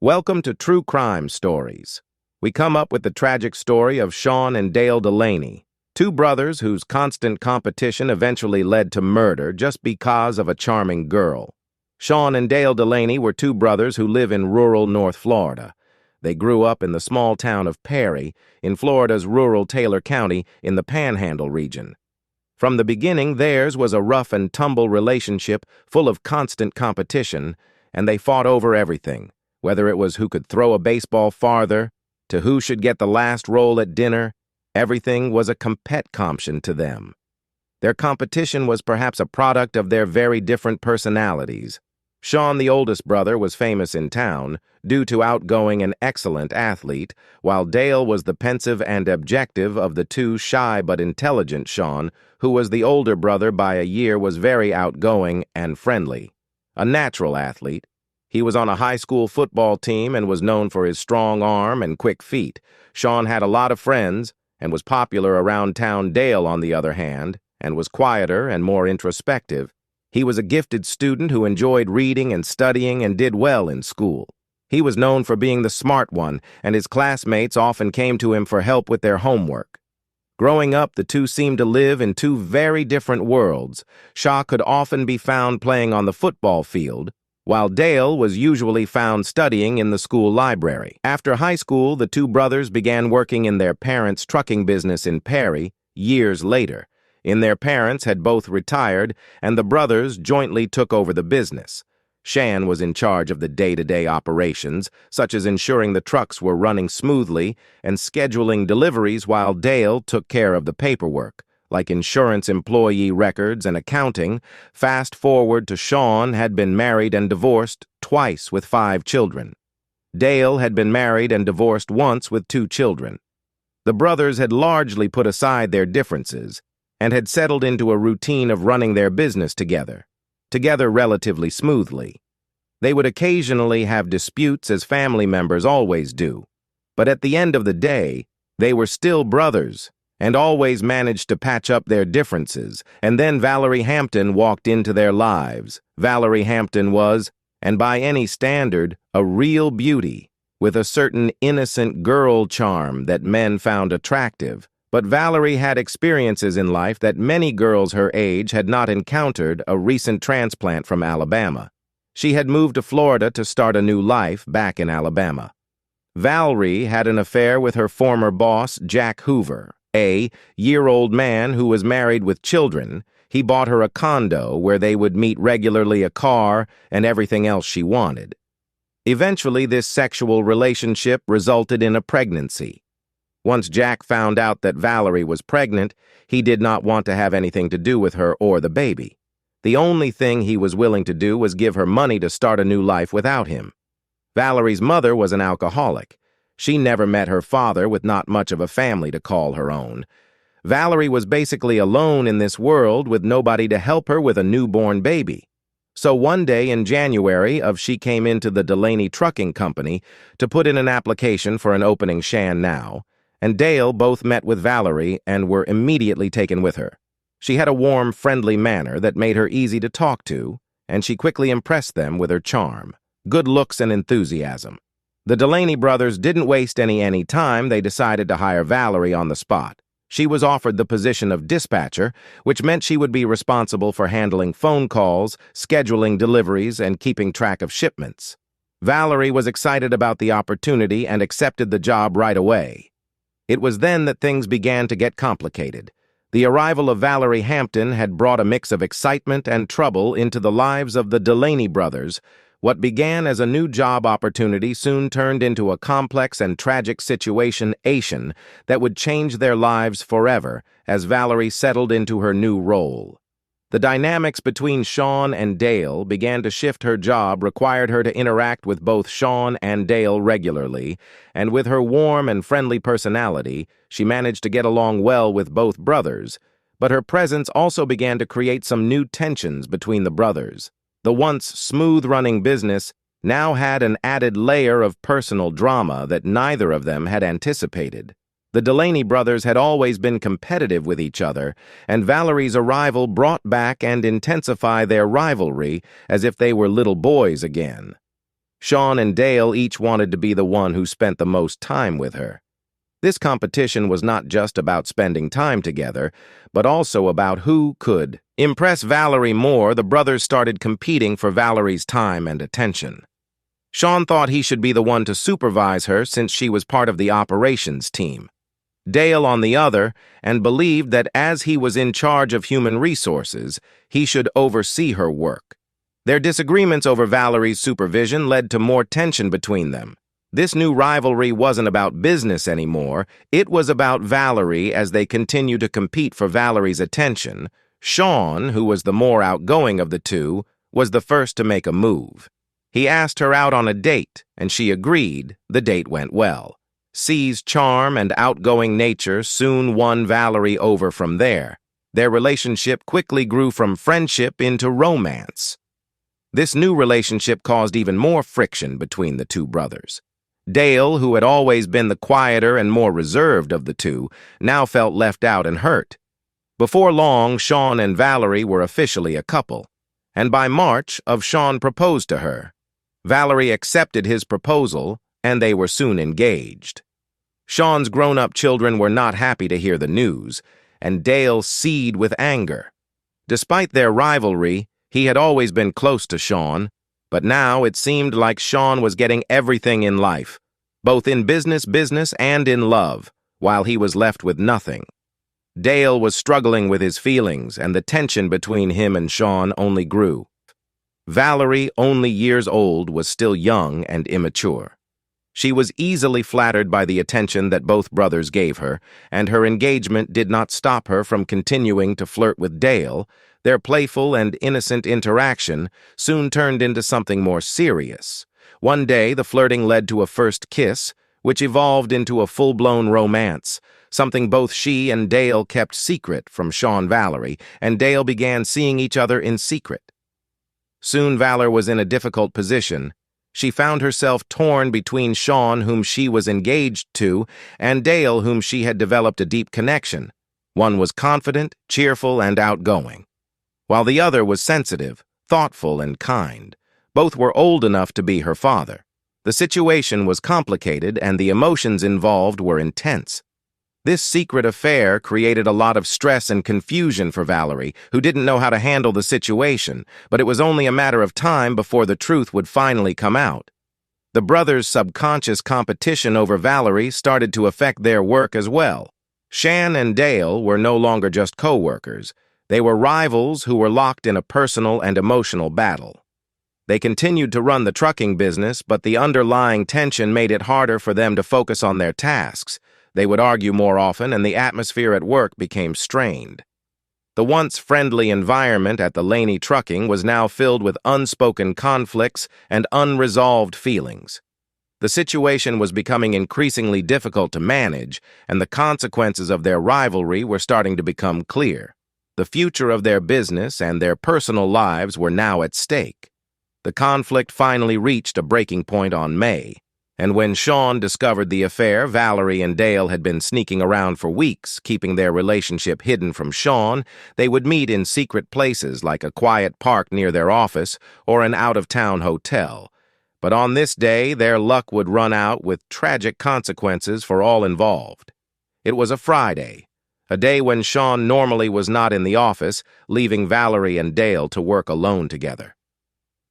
Welcome to True Crime Stories. We come up with the tragic story of Sean and Dale Delaney, two brothers whose constant competition eventually led to murder just because of a charming girl. Sean and Dale Delaney were two brothers who live in rural North Florida. They grew up in the small town of Perry, in Florida's rural Taylor County in the Panhandle region. From the beginning, theirs was a rough-and-tumble relationship full of constant competition, and they fought over everything. Whether it was who could throw a baseball farther, to who should get the last roll at dinner, everything was a competition to them. Their competition was perhaps a product of their very different personalities. Sean, the oldest brother, was famous in town, due to outgoing and excellent athlete, while Dale was the pensive and objective of the two, shy but intelligent Sean, who was the older brother by a year, was very outgoing and friendly. A natural athlete, he was on a high school football team and was known for his strong arm and quick feet. Sean had a lot of friends and was popular around town. Dale, on the other hand, and was quieter and more introspective. He was a gifted student who enjoyed reading and studying and did well in school. He was known for being the smart one, and his classmates often came to him for help with their homework. Growing up, the two seemed to live in two very different worlds. Sean could often be found playing on the football field, while Dale was usually found studying in the school library. After high school, the two brothers began working in their parents' trucking business in Perry years later. Their parents had both retired, and the brothers jointly took over the business. Sean was in charge of the day-to-day operations, such as ensuring the trucks were running smoothly and scheduling deliveries, while Dale took care of the paperwork, like insurance, employee records, and accounting. Fast forward to Sean had been married and divorced twice with 5 children. Dale had been married and divorced once with 2 children. The brothers had largely put aside their differences and had settled into a routine of running their business together relatively smoothly. They would occasionally have disputes, as family members always do, but at the end of the day, they were still brothers and always managed to patch up their differences. And then Valerie Hampton walked into their lives. Valerie Hampton was, and by any standard, a real beauty, with a certain innocent girl charm that men found attractive. But Valerie had experiences in life that many girls her age had not encountered. A recent transplant from Alabama. She had moved to Florida to start a new life back in Alabama. Valerie had an affair with her former boss, Jack Hoover, a year-old man who was married with children. He bought her a condo where they would meet regularly, a car, and everything else she wanted. Eventually, this sexual relationship resulted in a pregnancy. Once Jack found out that Valerie was pregnant, he did not want to have anything to do with her or the baby. The only thing he was willing to do was give her money to start a new life without him. Valerie's mother was an alcoholic. She never met her father, with not much of a family to call her own. Valerie was basically alone in this world, with nobody to help her with a newborn baby. So one day in January she came into the Delaney Trucking Company to put in an application for an opening. Sean now and Dale both met with Valerie and were immediately taken with her. She had a warm, friendly manner that made her easy to talk to, and she quickly impressed them with her charm, good looks, and enthusiasm. The Delaney brothers didn't waste any time. They decided to hire Valerie on the spot. She was offered the position of dispatcher, which meant she would be responsible for handling phone calls, scheduling deliveries, and keeping track of shipments. Valerie was excited about the opportunity and accepted the job right away. It was then that things began to get complicated. The arrival of Valerie Hampton had brought a mix of excitement and trouble into the lives of the Delaney brothers. What began as a new job opportunity soon turned into a complex and tragic situation that would change their lives forever as Valerie settled into her new role. The dynamics between Sean and Dale began to shift. Her job required her to interact with both Sean and Dale regularly, and with her warm and friendly personality, she managed to get along well with both brothers. But her presence also began to create some new tensions between the brothers. The once smooth-running business now had an added layer of personal drama that neither of them had anticipated. The Delaney brothers had always been competitive with each other, and Valerie's arrival brought back and intensified their rivalry as if they were little boys again. Sean and Dale each wanted to be the one who spent the most time with her. This competition was not just about spending time together, but also about who could impress Valerie more. The brothers started competing for Valerie's time and attention. Sean thought he should be the one to supervise her since she was part of the operations team. Dale, on the other, and believed that as he was in charge of human resources, he should oversee her work. Their disagreements over Valerie's supervision led to more tension between them. This new rivalry wasn't about business anymore, it was about Valerie as they continued to compete for Valerie's attention. Sean, who was the more outgoing of the two, was the first to make a move. He asked her out on a date, and she agreed. The date went well. C's charm and outgoing nature soon won Valerie over from there. Their relationship quickly grew from friendship into romance. This new relationship caused even more friction between the two brothers. Dale, who had always been the quieter and more reserved of the two, now felt left out and hurt. Before long, Sean and Valerie were officially a couple, and by March, Sean proposed to her. Valerie accepted his proposal, and they were soon engaged. Sean's grown-up children were not happy to hear the news, and Dale seethed with anger. Despite their rivalry, he had always been close to Sean, but now it seemed like Sean was getting everything in life, both in business and in love, while he was left with nothing. Dale was struggling with his feelings, and the tension between him and Sean only grew. Valerie, only years old, was still young and immature. She was easily flattered by the attention that both brothers gave her, and her engagement did not stop her from continuing to flirt with Dale. Their playful and innocent interaction soon turned into something more serious. One day, the flirting led to a first kiss, which evolved into a full-blown romance, something both she and Dale kept secret from Sean Valerie, and Dale began seeing each other in secret. Soon Valerie was in a difficult position. She found herself torn between Sean, whom she was engaged to, and Dale, whom she had developed a deep connection. One was confident, cheerful, and outgoing, while the other was sensitive, thoughtful, and kind. Both were old enough to be her father. The situation was complicated, and the emotions involved were intense. This secret affair created a lot of stress and confusion for Valerie, who didn't know how to handle the situation, but it was only a matter of time before the truth would finally come out. The brothers' subconscious competition over Valerie started to affect their work as well. Sean and Dale were no longer just co-workers. They were rivals who were locked in a personal and emotional battle. They continued to run the trucking business, but the underlying tension made it harder for them to focus on their tasks. They would argue more often, and the atmosphere at work became strained. The once friendly environment at Delaney Trucking was now filled with unspoken conflicts and unresolved feelings. The situation was becoming increasingly difficult to manage, and the consequences of their rivalry were starting to become clear. The future of their business and their personal lives were now at stake. The conflict finally reached a breaking point on May. And when Sean discovered the affair, Valerie and Dale had been sneaking around for weeks, keeping their relationship hidden from Sean. They would meet in secret places like a quiet park near their office or an out-of-town hotel. But on this day, their luck would run out with tragic consequences for all involved. It was a Friday, a day when Sean normally was not in the office, leaving Valerie and Dale to work alone together.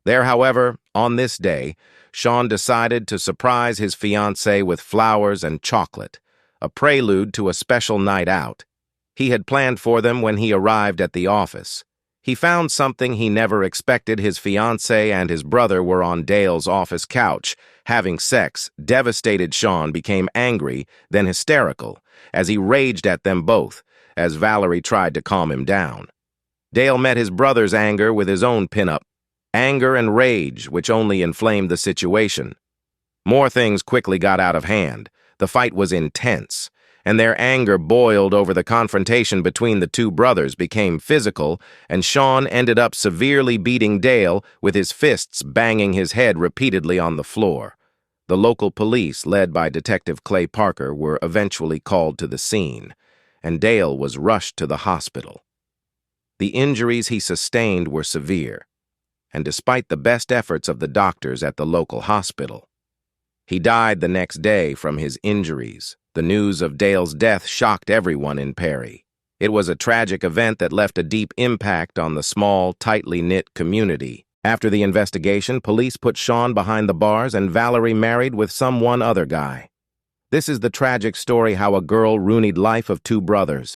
There, however, on this day, Sean decided to surprise his fiancée with flowers and chocolate, a prelude to a special night out. He had planned for them when he arrived at the office. He found something he never expected. His fiancée and his brother were on Dale's office couch, having sex. Devastated, Sean became angry, then hysterical, as he raged at them both, as Valerie tried to calm him down. Dale met his brother's anger with his own pin-up, anger and rage, which only inflamed the situation. More things quickly got out of hand. The fight was intense, and their anger boiled over. The confrontation between the two brothers became physical, and Sean ended up severely beating Dale with his fists, banging his head repeatedly on the floor. The local police, led by Detective Clay Parker, were eventually called to the scene, and Dale was rushed to the hospital. The injuries he sustained were severe, and despite the best efforts of the doctors at the local hospital. He died the next day from his injuries. The news of Dale's death shocked everyone in Perry. It was a tragic event that left a deep impact on the small, tightly knit community. After the investigation, police put Sean behind the bars and Valerie married with some one other guy. This is the tragic story how a girl ruined life of two brothers.